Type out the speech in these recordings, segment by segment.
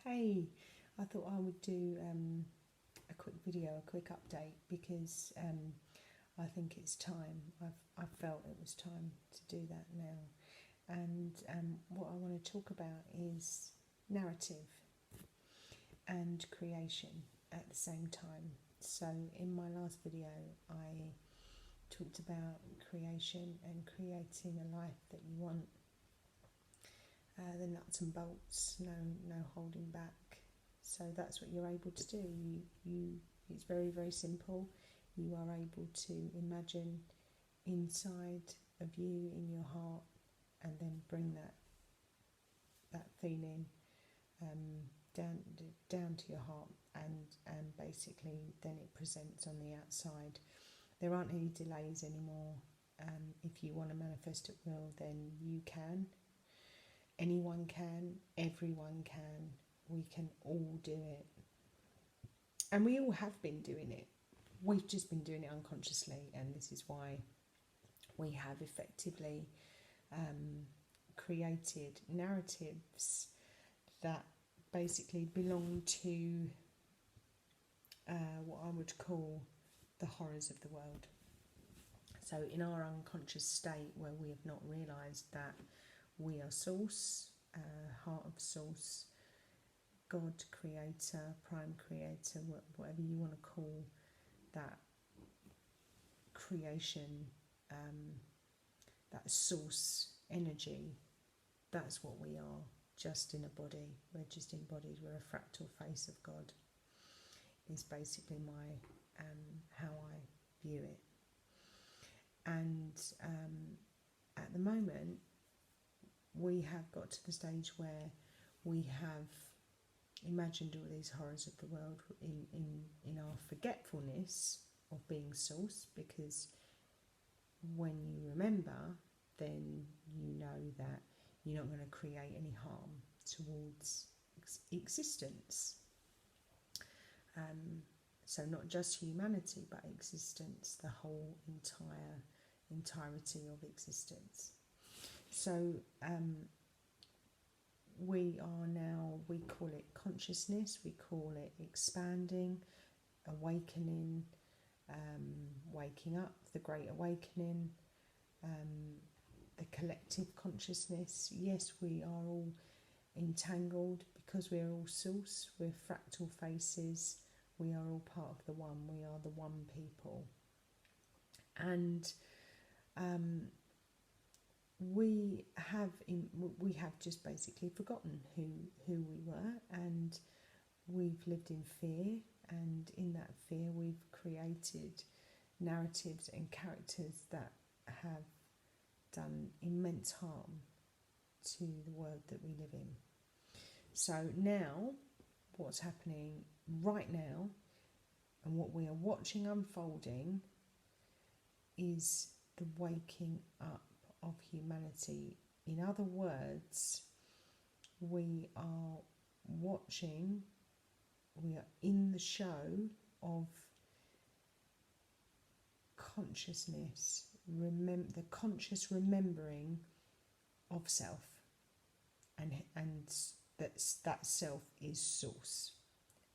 Hey, I thought I would do a quick video, a quick update, because I think it's time. I've felt it was time to do that now. And what I want to talk about is narrative and creation at the same time. So in my last video, I talked about creation and creating a life that you want. The nuts and bolts, no holding back. So that's what you're able to do. It's very, very simple. You are able to imagine inside of you, in your heart, and then bring that feeling down to your heart, and basically then it presents on the outside. There aren't any delays anymore. If you want to manifest at will, then you can. Anyone can, everyone can, we can all do it. And we all have been doing it. We've just been doing it unconsciously, and this is why we have effectively created narratives that basically belong to what I would call the horrors of the world. So in our unconscious state, where we have not realised that we are source, heart of source, God, creator, prime creator, whatever you want to call that creation, that source energy, that's what we are, just in a body. We're just embodied, we're a fractal face of God, is basically my how I view it. And at the moment, we have got to the stage where we have imagined all these horrors of the world in our forgetfulness of being source, because when you remember, then you know that you're not going to create any harm towards existence. So not just humanity, but existence, the whole entirety of existence. So we are now, we call it consciousness, we call it expanding, awakening, waking up, the Great Awakening, the collective consciousness. Yes, we are all entangled because we're all source, we're fractal faces, we are all part of the one, we are the one people. And we have just basically forgotten who we were, and we've lived in fear, and in that fear we've created narratives and characters that have done immense harm to the world that we live in. So now what's happening right now, and what we are watching unfolding, is the waking up of humanity. In other words, we are watching, we are in the show of consciousness, the conscious remembering of self, and that self is source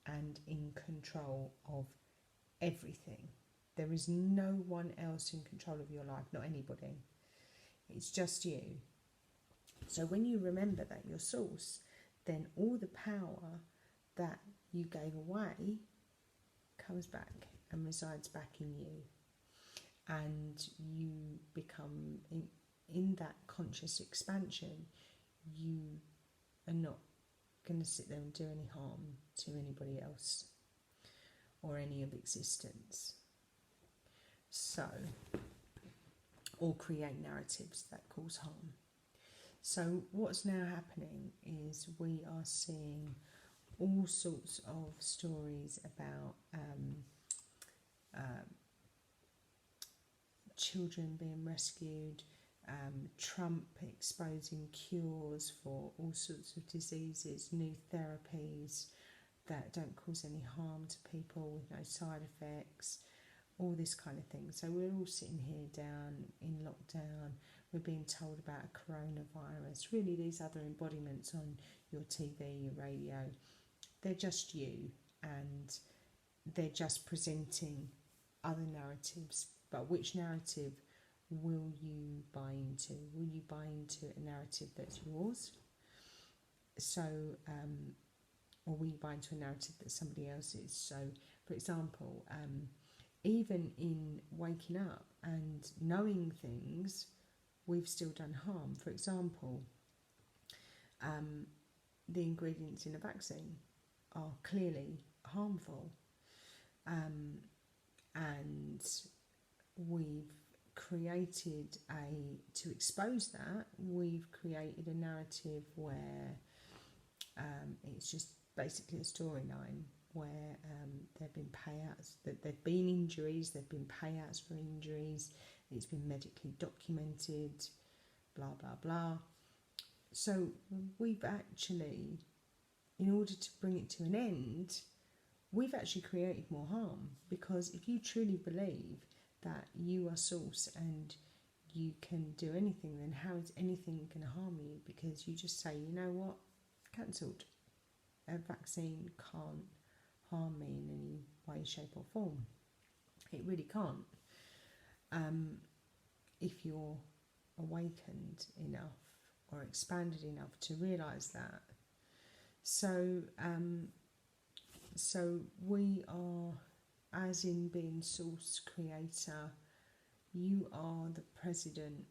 and in control of everything. There is no one else in control of your life, not anybody. It's just you. So when you remember that you're source, then all the power that you gave away comes back and resides back in you. And you become, in that conscious expansion, you are not going to sit there and do any harm to anybody else or any of existence. So, or create narratives that cause harm. So what's now happening is we are seeing all sorts of stories about children being rescued, Trump exposing cures for all sorts of diseases, new therapies that don't cause any harm to people with no side effects, all this kind of thing. So we're all sitting here down in lockdown, we're being told about a coronavirus. Really, these other embodiments on your TV, your radio, they're just you, and they're just presenting other narratives. But which narrative will you buy into? Will you buy into a narrative that's yours? So, or will you buy into a narrative that's somebody else's? So, for example, even in waking up and knowing things, we've still done harm. For example, the ingredients in a vaccine are clearly harmful, and we've created to expose that, we've created a narrative where it's just basically a storyline where there have been payouts, that there have been injuries, there have been payouts for injuries, it's been medically documented, blah, blah, blah. So we've actually, in order to bring it to an end, we've actually created more harm, because if you truly believe that you are source and you can do anything, then how is anything going to harm you? Because you just say, you know what, cancelled. A vaccine can't harm me in any way, shape or form. It really can't. If you're awakened enough or expanded enough to realise that. So we are, as in being source creator, you are the president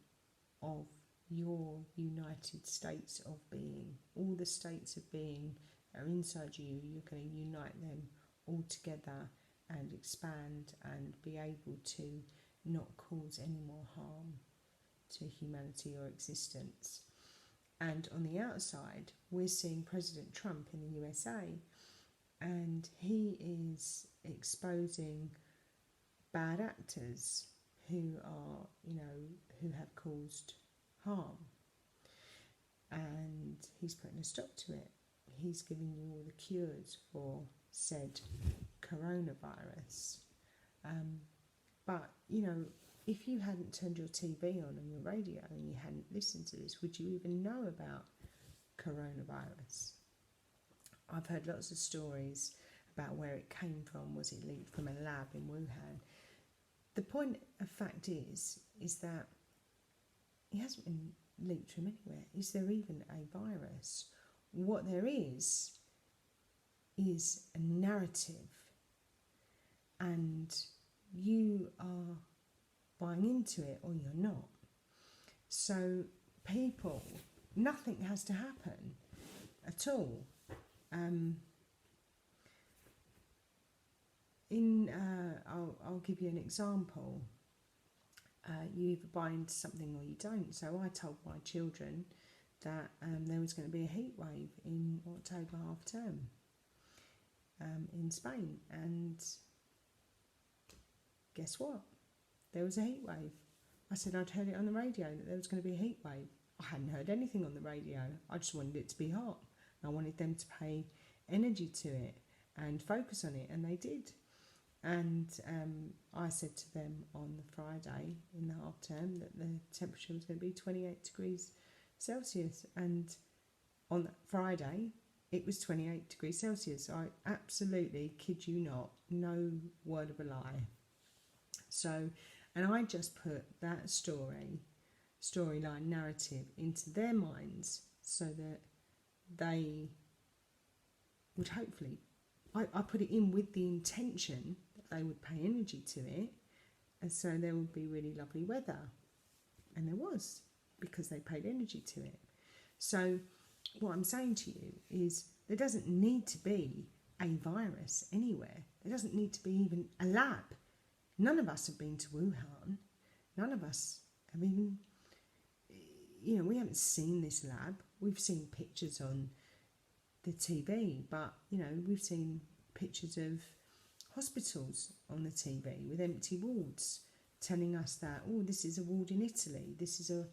of your United States of being. All the states of being are inside you. You're going to unite them all together and expand and be able to not cause any more harm to humanity or existence. And on the outside, we're seeing President Trump in the USA, and he is exposing bad actors who are, who have caused harm. And he's putting a stop to it. He's giving you all the cures for said coronavirus. But, if you hadn't turned your TV on and your radio and you hadn't listened to this, would you even know about coronavirus? I've heard lots of stories about where it came from. Was it leaked from a lab in Wuhan? The point of fact is that it hasn't been leaked from anywhere. Is there even a virus? What there is a narrative, and you are buying into it or you're not. So people, nothing has to happen at all. I'll give you an example. You either buy into something or you don't. So I told my children that there was going to be a heat wave in October half term in Spain, and guess what? There was a heat wave. I said I'd heard it on the radio that there was going to be a heat wave. I hadn't heard anything on the radio. I just wanted it to be hot. I wanted them to pay energy to it and focus on it, and they did. And I said to them on the Friday in the half term that the temperature was going to be 28 degrees Celsius, and on that Friday it was 28 degrees Celsius. I absolutely kid you not, no word of a lie. So, and I just put that storyline narrative into their minds so that they would hopefully, I put it in with the intention that they would pay energy to it, and so there would be really lovely weather. And there was, because they paid energy to it. So what I'm saying to you is there doesn't need to be a virus anywhere. There doesn't need to be even a lab. None of us have been to Wuhan. None of us have even, we haven't seen this lab. We've seen pictures on the TV, but, we've seen pictures of hospitals on the TV with empty wards telling us that, oh, this is a ward in Italy, this is a,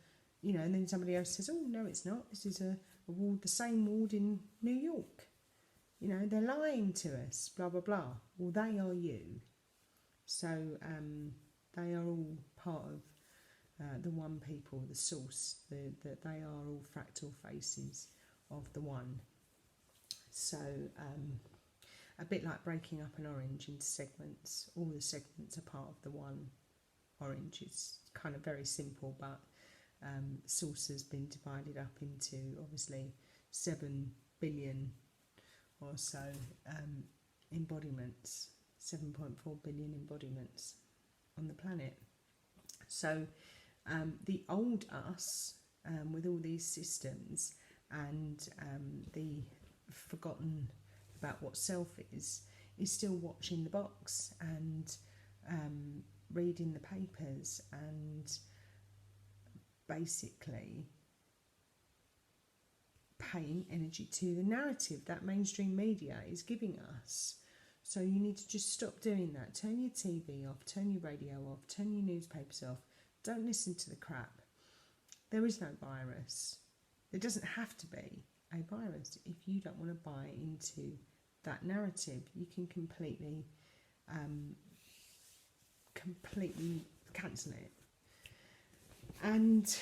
and then somebody else says, oh, no, it's not, this is a ward, the same ward in New York. They're lying to us, blah, blah, blah. Well, they are you. So they are all part of the one people, the source, that they are all fractal faces of the one. So a bit like breaking up an orange into segments, all the segments are part of the one orange. It's kind of very simple, but source has been divided up into obviously 7 billion or so embodiments, 7.4 billion embodiments on the planet. So the old us, with all these systems and the forgotten about what self is still watching the box and reading the papers and basically paying energy to the narrative that mainstream media is giving us. So you need to just stop doing that. Turn your TV off, turn your radio off, turn your newspapers off. Don't listen to the crap. There is no virus. There doesn't have to be a virus. If you don't want to buy into that narrative, you can completely cancel it. And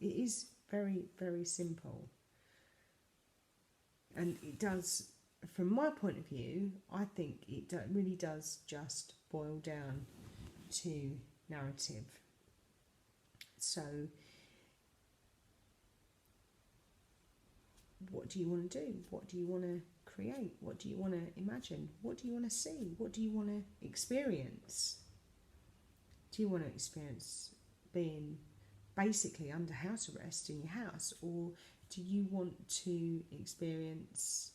it is very, very simple. And it does, from my point of view, I think it really does just boil down to narrative. So what do you want to do? What do you want to create? What do you want to imagine? What do you want to see? What do you want to experience? Do you want to experience being basically under house arrest in your house, or do you want to experience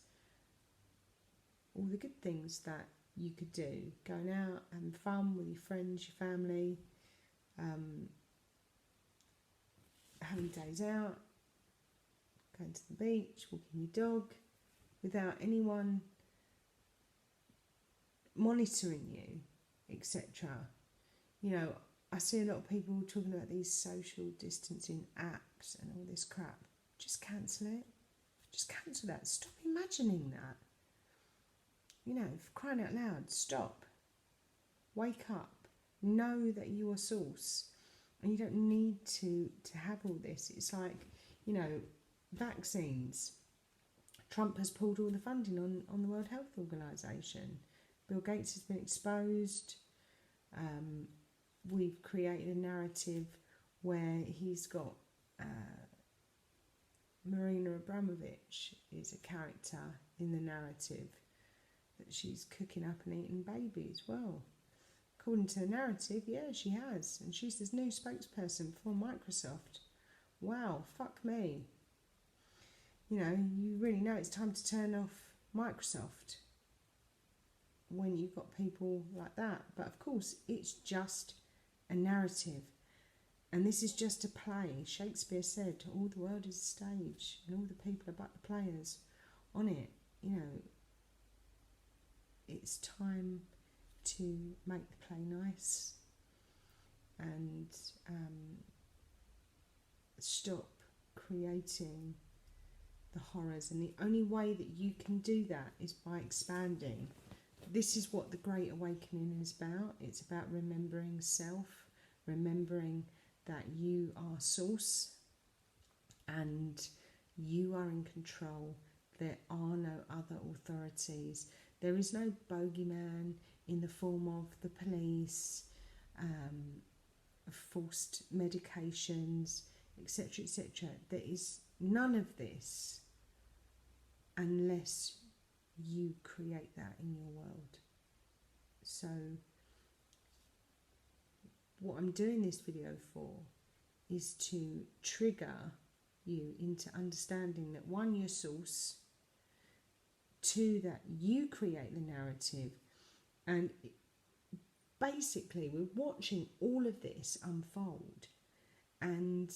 all the good things that you could do? Going out, having fun with your friends, your family, having days out, going to the beach, walking your dog, without anyone monitoring you, etc. You know, I see a lot of people talking about these social distancing apps and all this crap. Just cancel it. Just cancel that. Stop imagining that. You know, for crying out loud, stop. Wake up. Know that you are source. And you don't need to have all this. It's like, you know, vaccines. Trump has pulled all the funding on the World Health Organization. Bill Gates has been exposed. We've created a narrative where he's got Marina Abramovich is a character in the narrative, that she's cooking up and eating babies. Well, according to the narrative, yeah, she has. And she's this new spokesperson for Microsoft. Wow, fuck me. You know, you really know it's time to turn off Microsoft when you've got people like that. But of course, it's just a narrative. And this is just a play. Shakespeare said, all the world is a stage, and all the people are but the players on it. You know, it's time to make the play nice and stop creating the horrors. And the only way that you can do that is by expanding. This is what the Great Awakening is about. It's about remembering self, remembering that you are source and you are in control. There are no other authorities. There is no bogeyman in the form of the police, forced medications, etc., etc. There is none of this unless you create that in your world. So what I'm doing this video for is to trigger you into understanding that, one, you're source, two, that you create the narrative, and basically we're watching all of this unfold, and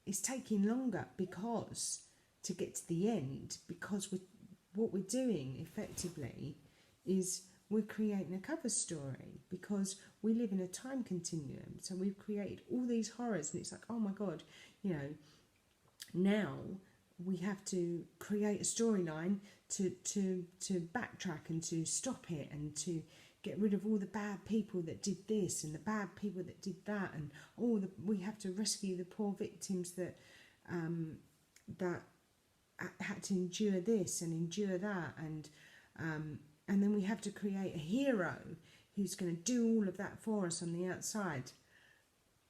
it's taking longer because to get to the end, because what we're doing effectively is we're creating a cover story, because we live in a time continuum. So we've created all these horrors, and it's like, oh my God, you know, now we have to create a storyline to backtrack and to stop it and to get rid of all the bad people that did this and the bad people that did that, and we have to rescue the poor victims that that had to endure this and endure that, and then we have to create a hero who's going to do all of that for us on the outside,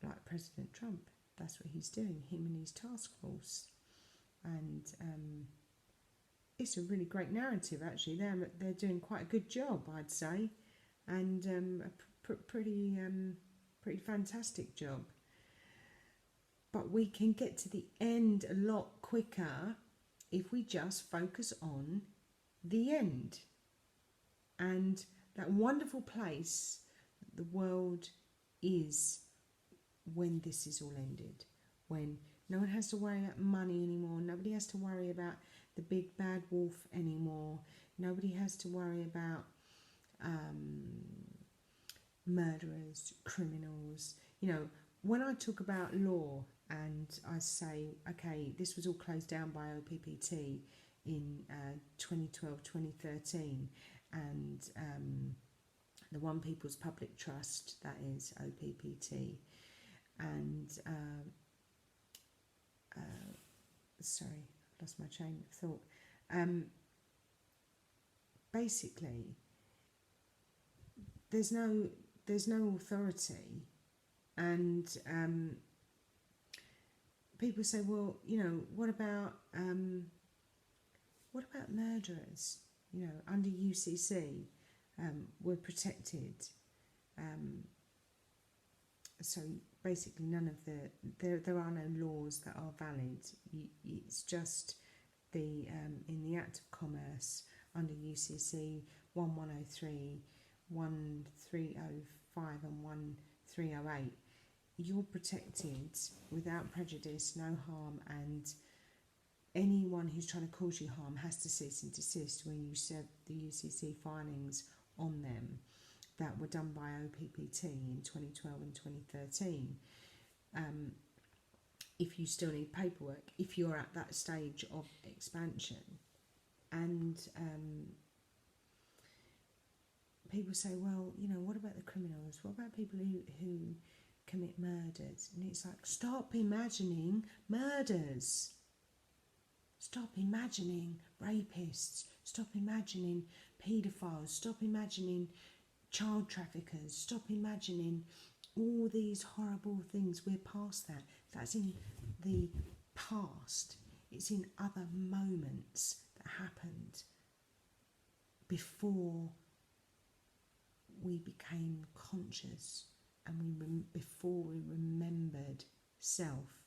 like President Trump. That's what he's doing, him and his task force. And it's a really great narrative, actually. They're doing quite a good job, I'd say, and a pretty fantastic job. But we can get to the end a lot quicker if we just focus on the end and that wonderful place the world is when this is all ended, when no one has to worry about money anymore, nobody has to worry about the big bad wolf anymore, nobody has to worry about murderers, criminals. You know, when I talk about law and I say, okay, this was all closed down by OPPT in 2012, 2013, and the One People's Public Trust, that is OPPT, and sorry, I've lost my chain of thought. Basically, there's no authority, and people say, well, you know, what about murderers? You know, under UCC, we're protected. So basically, none of there are no laws that are valid. It's just the in the Act of Commerce under UCC 1103, 1305 and 1308, you're protected without prejudice, no harm, and anyone who's trying to cause you harm has to cease and desist when you serve the UCC filings on them that were done by OPPT in 2012 and 2013. If you still need paperwork, if you're at that stage of expansion. And people say, well, you know, what about the criminals? What about people who commit murders? And it's like, stop imagining murders. Stop imagining rapists. Stop imagining paedophiles. Stop imagining child traffickers. Stop imagining all these horrible things. We're past that. That's in the past. It's in other moments that happened before we became conscious and before we remembered self,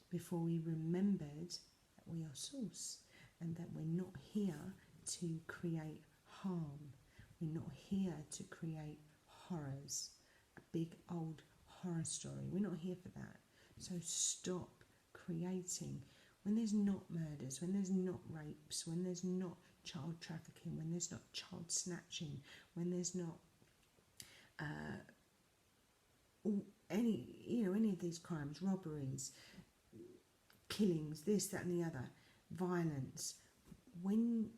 before we remembered that we are source and that we're not here to create harm. We're not here to create horrors, a big old horror story. We're not here for that. So stop creating. When there's not murders, when there's not rapes, when there's not child trafficking, when there's not child snatching, when there's not any of these crimes, robberies, killings, this, that and the other, violence, when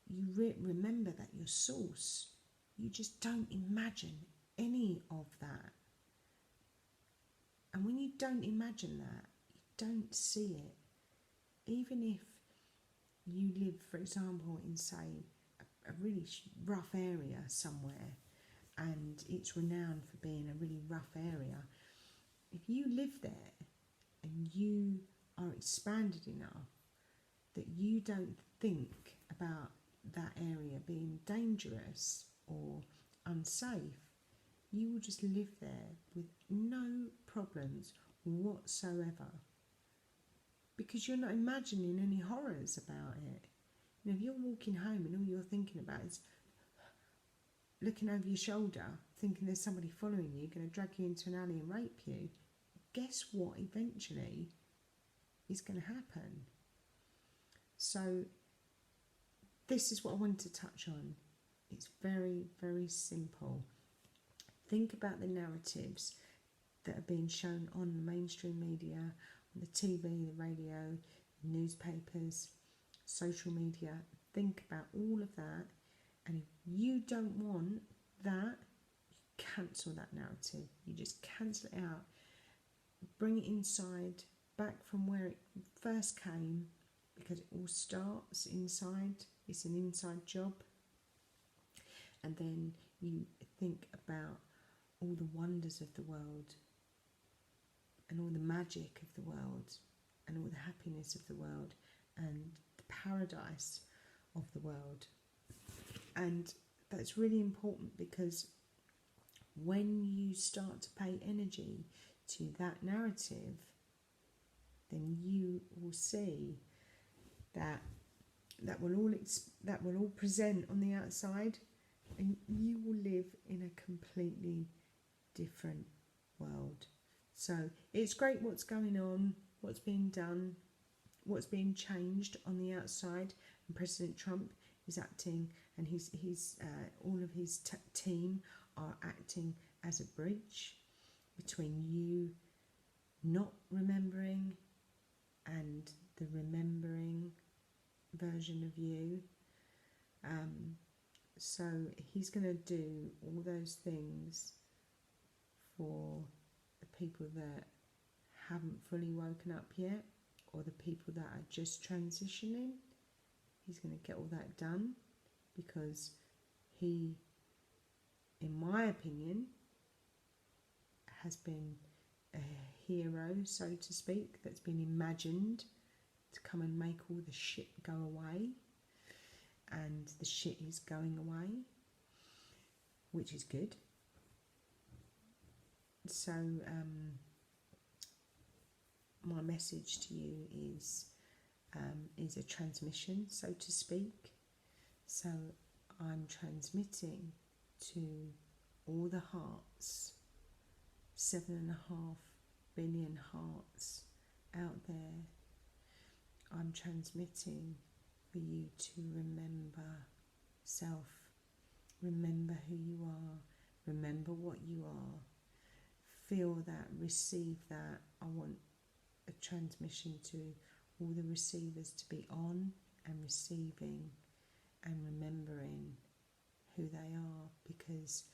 you remember that your source, you just don't imagine any of that. And when you don't imagine that, you don't see it. Even if you live, for example, in, say, a really rough area somewhere, and it's renowned for being a really rough area, if you live there and you are expanded enough that you don't think about that area being dangerous or unsafe, you will just live there with no problems whatsoever, because you're not imagining any horrors about it. You know, if you're walking home and all you're thinking about is looking over your shoulder, thinking there's somebody following you, going to drag you into an alley and rape you, guess what eventually is going to happen? So this is what I wanted to touch on. It's very, very simple. Think about the narratives that are being shown on the mainstream media, on the TV, the radio, newspapers, social media. Think about all of that. And if you don't want that, cancel that narrative. You just cancel it out, bring it inside, back from where it first came, because it all starts inside. It's an inside job. And then you think about all the wonders of the world and all the magic of the world and all the happiness of the world and the paradise of the world. And that's really important, because when you start to pay energy to that narrative, then you will see that will all present on the outside, and you will live in a completely different world. So it's great what's going on, what's being done, what's being changed on the outside, and President Trump is acting, and all of his team are acting as a bridge between you not remembering and the remembering version of you. So he's going to do all those things for the people that haven't fully woken up yet, or the people that are just transitioning. He's going to get all that done, because he, in my opinion, has been a hero, so to speak, that's been imagined to come and make all the shit go away. And the shit is going away, which is good. So my message to you is a transmission, so to speak. So I'm transmitting to all the hearts, 7.5 billion hearts out there. I'm transmitting for you to remember self, remember who you are, remember what you are, feel that, receive that. I want a transmission to all the receivers to be on and receiving and remembering who they are, because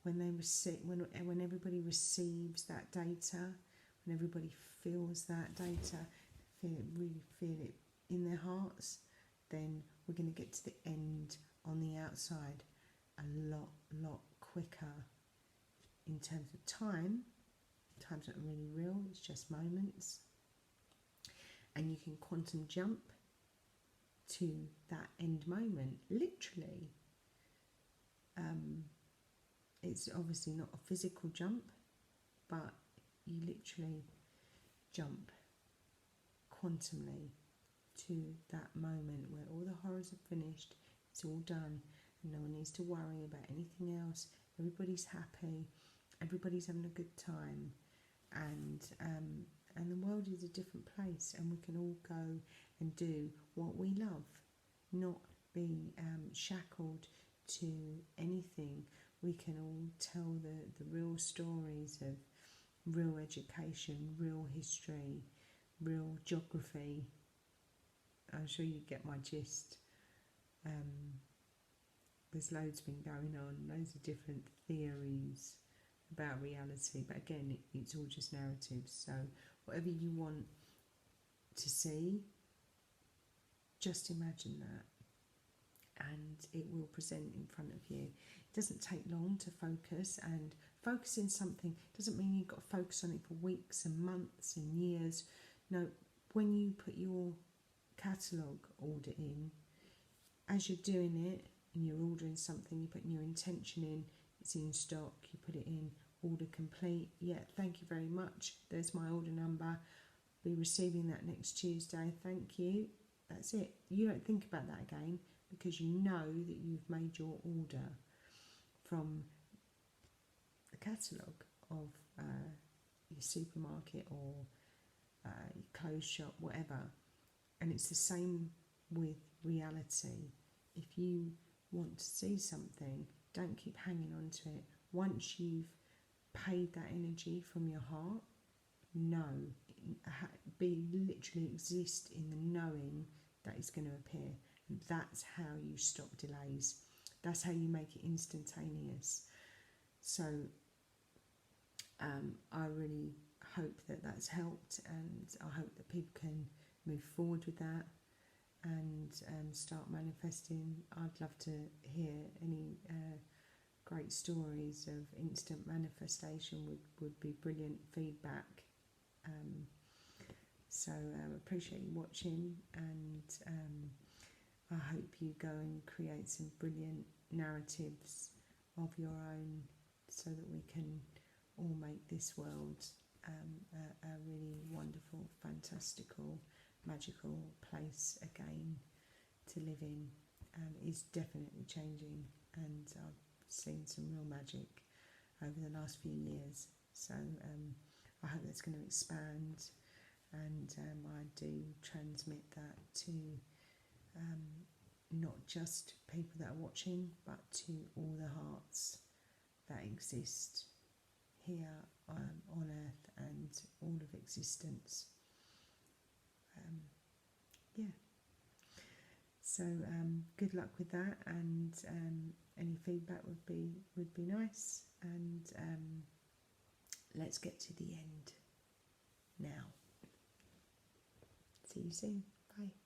when they receive, when everybody receives that data, when everybody feels that data, really feel it in their hearts, then we're going to get to the end on the outside a lot quicker. In terms of time, time's not really real, it's just moments. And you can quantum jump to that end moment, literally. It's obviously not a physical jump, but you literally jump quantumly to that moment where all the horrors are finished, it's all done, and no one needs to worry about anything else. Everybody's happy, everybody's having a good time, and the world is a different place, and we can all go and do what we love, not be shackled to anything. We can all tell the real stories of real education, real history, real geography. I'm sure you get my gist. There's loads been going on, loads of different theories about reality, but again, it's all just narratives. So whatever you want to see, just imagine that, and it will present in front of you. It doesn't take long to focus, and focusing something doesn't mean you've got to focus on it for weeks and months and years. No, when you put your catalogue order in, as you're doing it and you're ordering something, you're putting your intention in, it's in stock, you put it in, order complete. Yeah, thank you very much, there's my order number, be receiving that next Tuesday, thank you. That's it. You don't think about that again, because you know that you've made your order from the catalogue of your supermarket or your clothes shop, whatever. And it's the same with reality. If you want to see something, don't keep hanging on to it. Once you've paid that energy from your heart, literally exist in the knowing that it's going to appear. And that's how you stop delays. That's how you make it instantaneous. So I really hope that that's helped, and I hope that people can move forward with that and start manifesting. I'd love to hear any great stories of instant manifestation. Would be brilliant feedback. So appreciate you watching, and I hope you go and create some brilliant narratives of your own, so that we can all make this world a really wonderful, fantastical, magical place again to live in. Is definitely changing, and I've seen some real magic over the last few years. So I hope that's going to expand, and I do transmit that to not just people that are watching, but to all the hearts that exist here on earth and all of existence. Yeah. So good luck with that, and any feedback would be nice. And let's get to the end now. See you soon. Bye.